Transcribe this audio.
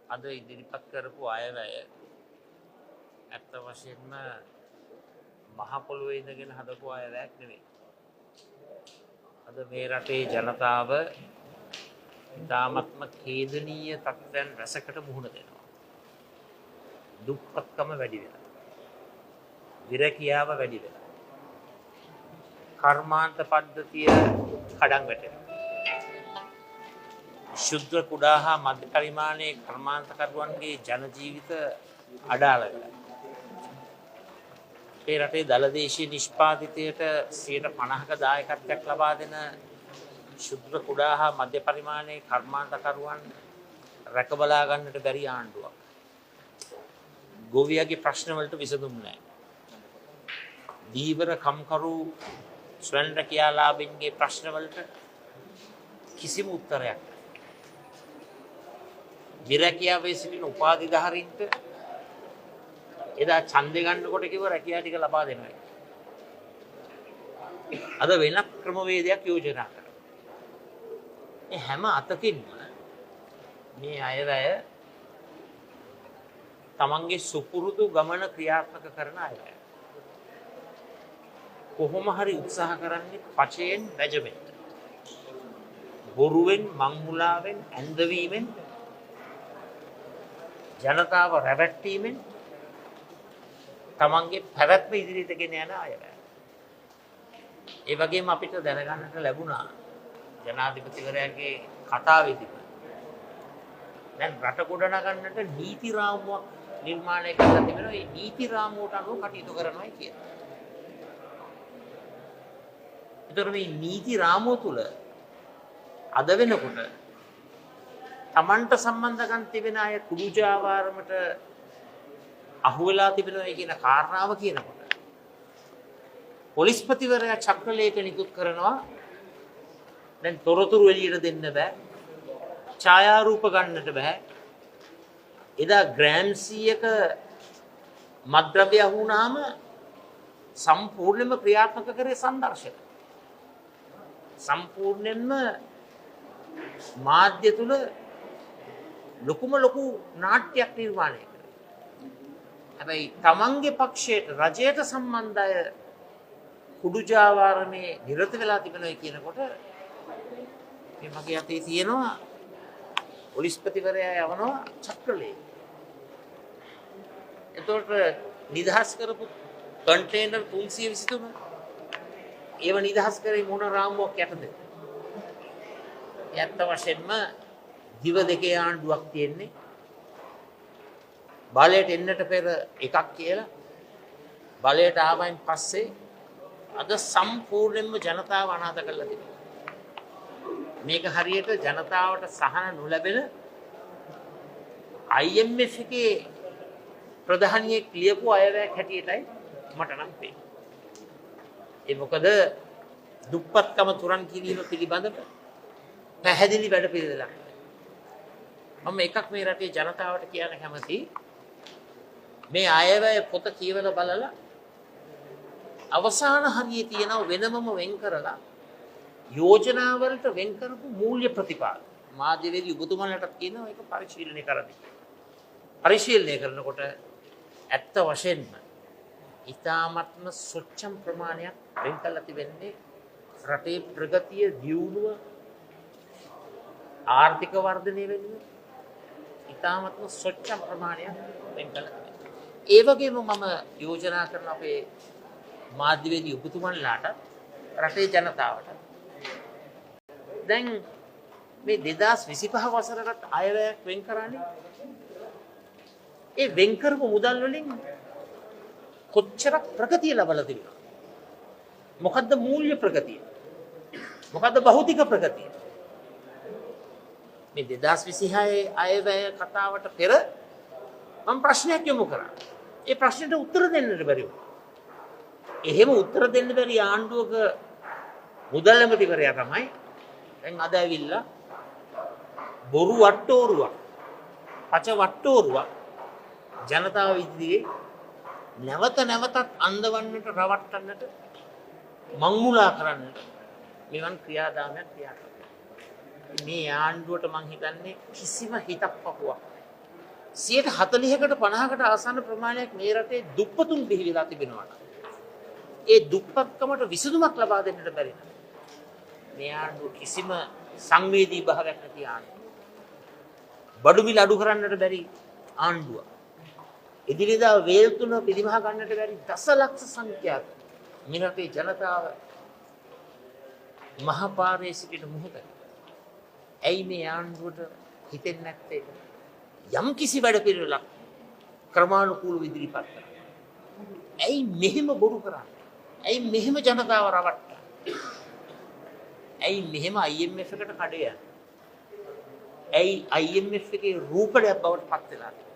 අද ඉදිරිපත් කරපු අයවැය ඇත්ත වශයෙන්ම මහ පොළොවේ ඉඳගෙන හදපු අයවැයක් නෙවෙයි. අද මේ රටේ ජනතාව ඉතාමත්ම ඛේදනීය තත්ත්වයන් රැසකට මුහුණ දෙනවා. දුප්පත්කම වැඩි වෙනවා. විරකියාව වැඩි වෙනවා. කර්මාන්ත පද්ධතිය කඩන් වැටෙනවා. ශුද්ධ කුඩා හා මධ්‍ය පරිමාණයේ කර්මාන්තකරුවන්ගේ ජන ජීවිත අඩාල වෙලා. අපේ රටේ දළදේශීය නිෂ්පාදිතයට 50%ක දායකත්වයක් ලබා දෙන ශුද්ධ කුඩා හා මධ්‍ය පරිමාණයේ කර්මාන්තකරුවන් රැකබලා ගන්නට බැරි ආණ්ඩුවක්. ගොවියගේ ප්‍රශ්න වලට විසඳුම් නැහැ. දීවර කම්කරු ස්වයං රැකියාලාභීන්ගේ ප්‍රශ්න වලට කිසිම උත්තරයක් නැහැ. විරැකියාවේ සිටින උපාධිධාරීන්ට එදා ඡන්දේ ගන්නකොට කිව්ව රැකියාව ටික ලබා දෙනවා. අද වෙනත් ක්‍රමවේදයක් යෝජනා කරනවා. මේ හැම අතකින්ම මේ අයවැය තමන්ගේ සුපුරුදු ගමන ක්‍රියාත්මක කරන අයවැය. කොහොම හරි උත්සාහ කරන්නේ පචයෙන් වැජෙන්න. බොරුවෙන්, මංමුලාවෙන්, ඇන්දවීමෙන් ජනතාව රැවට්ටීමෙන් තමන්ගේ පැවැත්ම ඉදිරියට ගෙන යන අයවැය. ඒ වගේම අපිට දැනගන්නට ලැබුණා ජනාධිපතිවරයාගේ කතාවේදී දැන් රට ගොඩනගන්නට නීති රාමුවක් නිර්මාණය කරලා තිබෙනවා. මේ නීති රාමුවට අනුව කටයුතු කරනවා කියලා. ඒතර මේ නීති රාමුව තුල අද වෙනකොට තමන්ට සම්බන්ධකම් තිබෙන අය කුඩු ජාවාරමට අහුවෙලා තිබෙනවා කියන කාරණාව කියනකොට පොලිස්පතිවරයා චක්‍රලේඛ නිකුත් කරනවා. දැන් තොරතුරු එළියට දෙන්න බෑ. ඡායාරූප ගන්නට බෑ. එදා ග්‍රෑම් 100ක මත්ද්‍රව්‍ය අහුණාම සම්පූර්ණයෙන්ම ක්‍රියාත්මක කරේ සංදර්ශක. සම්පූර්ණයෙන්ම මාධ්‍ය තුල ලොකු නාට්‍යයක් නිර්මාණය කරා. හැබැයි තමන්ගේ පක්ෂයට රජයට සම්බන්ධ අය කුඩු ජාවාරමේ නිරත වෙලා තිබෙනවා කියනකොට මේ මගේ අතේ තියෙනවා පොලිස්පතිවරයා යවනවා චක්‍රලේඛ. එතකොට නිදහස් කරපු කන්ටේනර් 323 ඒව නිදහස් කරේ මොන රාමුවක් යටද? ඇත්ත වශයෙන්ම දිව දෙකේ ආණ්ඩුවක් තියෙන්නේ. බලයට එන්නට පෙර එකක් කියලා බලයට ආවයින් පස්සේ අද සම්පූර්ණයෙන්ම ජනතාව අනාථ කරලා තිබෙනවා. මේක හරියට ජනතාවට සහන නොලැබෙන IMF එකේ ප්‍රධානියෙක් ලියපු අයවැයක් හැටියටයි මට නම් පේන්නේ. ඒ මොකද දුප්පත්කම තුරන් කිරීම පිළිබඳව පැහැදිලි වැඩ පිළිවෙලක්. මම එකක් මේ රටේ ජනතාවට කියන්න කැමතියි. මේ අයවැය පොත කියවලා බලලා අවසාන හරියේ තියෙන වෙනමම වෙන් කරලා යෝජනා වලට වෙන් කරපු මූල්‍ය ප්‍රතිපාද මාධ්‍යවේදී ඔබතුමන්ලටත් කියනවා ඒක පරිශීලනය කරන්න. පරිශීලනය කරනකොට ඇත්ත වශයෙන්ම ඊ타මත්ම සොච්චම් ප්‍රමාණයක් වෙන් කරලා තිබෙන්නේ රටේ ප්‍රගතිය, දියුණුව, ආර්ථික වර්ධනය වෙනුවෙන් ඊ타මත්ම සොච්චම් ප්‍රමාණයක් වෙන් කරලා තිබෙනවා. ඒ වගේම මම යෝජනා කරන අපේ මාධ්‍යවේදී ඔබතුමන්ලාට රටේ ජනතාවට දැන් මේ 2025 වසරකට අයවැයක් වෙන් කරන්නේ ඒ වෙන් කරපු මුදල් වලින් කොච්චරක් ප්‍රගතිය ලබලා තිබෙනවද? මොකද්ද මූල්‍ය ප්‍රගතිය? මොකද්ද භෞතික ප්‍රගතිය? මේ 2026 අයවැය කතාවට පෙර මම ප්‍රශ්නයක් යොමු කරා. ඒ ප්‍රශ්නෙට උත්තර දෙන්නට බැරි වුණා. එහෙම උත්තර දෙන්න බැරි ආණ්ඩුවක මුදල් ඇමතිවරයා තමයි දැන් අද ඇවිල්ලා බොරු වට්ටෝරුවක්, පච වට්ටෝරුවක් ජනතාව ඉදිරියේ නැවතත් අන්දවන්නට, රවට්ටන්නට, මංමුලා කරන්නට මෙවන් ක්‍රියාදාමයක් මේ ආණ්ඩුවට මං හිතන්නේ කිසිම හිතක් පපුවක් 40කට 50කට ආසන්න ප්‍රමාණයක් මේ රටේ දුප්පතුන් බිහි වෙලා තිබෙනවා. ඒ දුප්පත්කමට විසඳුමක් ලබා දෙන්නට බැරි නම් මේ ආණ්ඩුව කිසිම සංවේදී භාවයක් නැති ආණ්ඩුව. බඩු මිල අඩු කරන්නට බැරි ආණ්ඩුව. එදිනෙදා වේල් තුන පිරිමහ ගන්නට බැරි දසලක්ෂ සංඛ්‍යාත මේ රටේ ජනතාව මහපාරේ සිටින මොහොතේ ඇයි මේ ආණ්ඩුවට හිතෙන්නේ නැත්තේ යම් කිසි වැඩ පිළිවෙලක් ක්‍රමානුකූලව ඉදිරිපත් කරන්න. ඇයි මෙහෙම බොරු කරන්නේ? ඇයි මෙහෙම ජනතාව රවට්ටන්නේ? ඇයි මෙහෙම IMF එකට කඩේ යන්නේ? ඇයි IMF එකේ රූපඩයක් බවට පත් වෙලා තියෙන්නේ?